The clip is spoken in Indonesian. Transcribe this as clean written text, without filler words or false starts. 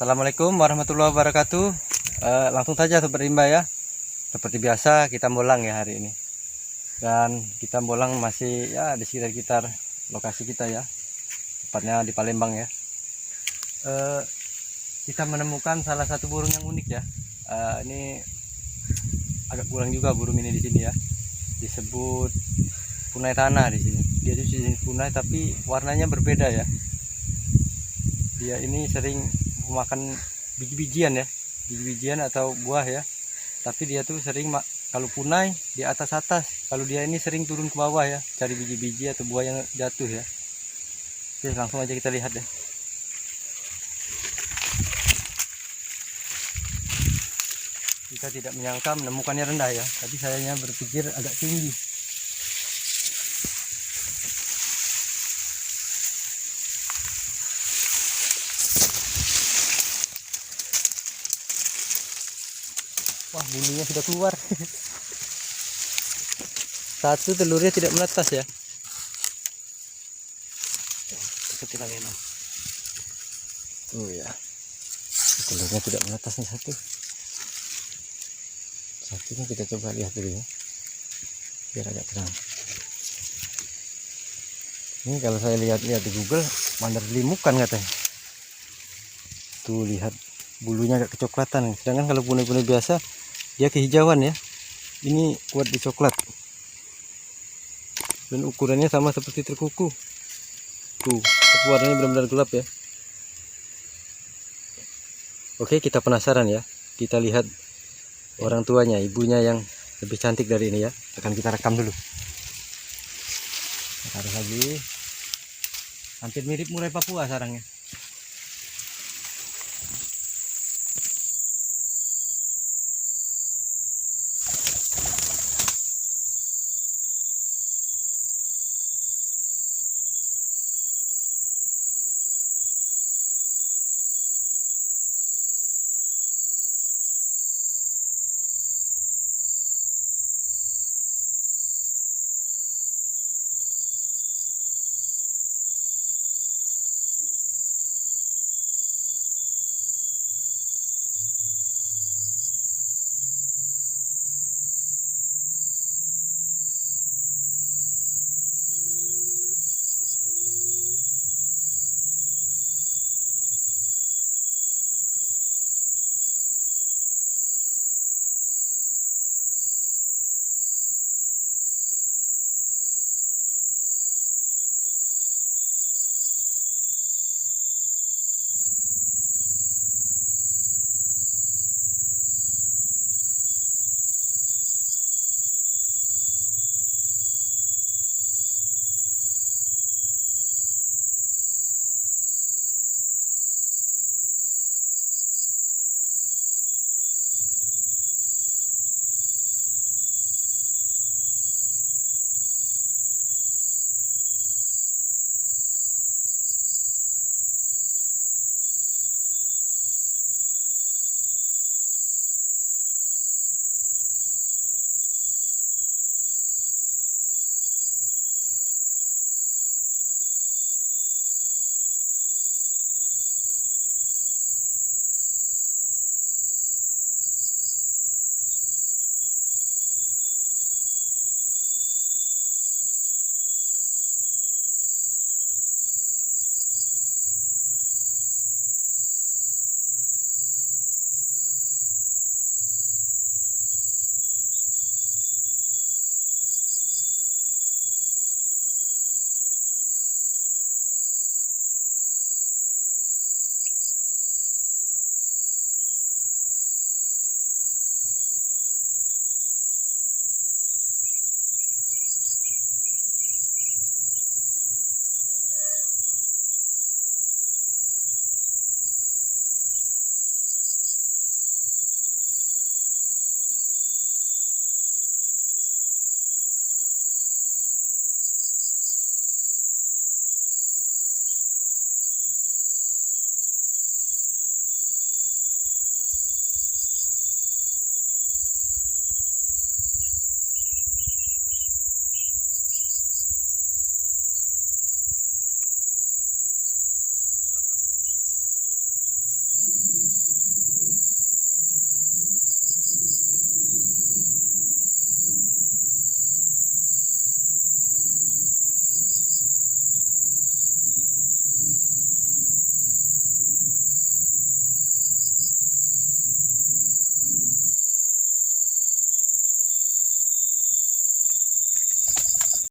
Assalamualaikum warahmatullahi wabarakatuh. Langsung saja Sobat Rimba ya. Seperti biasa kita bolang ya hari ini. Dan kita bolang masih ya di sekitar lokasi kita ya. Tepatnya di Palembang ya. Kita menemukan salah satu burung yang unik ya. Ini agak kurang juga burung ini di sini ya. Disebut punai tanah di sini. Dia di sini punai tapi warnanya berbeda ya. Dia ini sering makan biji-bijian ya, biji-bijian atau buah ya. Tapi dia tuh sering kalau punai di atas-atas, kalau dia ini sering turun ke bawah ya, cari biji-biji atau buah yang jatuh ya. Oke, langsung aja kita lihat deh. Kita tidak menyangka menemukannya rendah ya, tapi sayanya berpikir agak tinggi. Wah, bulunya sudah keluar. Satu telurnya tidak menetas ya. Seperti lagi no. Oh ya. Telurnya tidak menetas nih satu. Satunya kita coba lihat dulu ya. Biar agak terang. Ini kalau saya lihat-lihat di Google, mandar limukan katanya. Tuh lihat bulunya agak kecoklatan. Sedangkan kalau punai-punai biasa dia kehijauan ya. Ini kuat di coklat. Dan ukurannya sama seperti terkuku. Tuh, tapi warnanya benar-benar gelap ya. Oke, kita penasaran ya. Kita lihat orang tuanya, ibunya yang lebih cantik dari ini ya. Akan kita rekam dulu. Taruh lagi. Hampir mirip murai Papua sarangnya.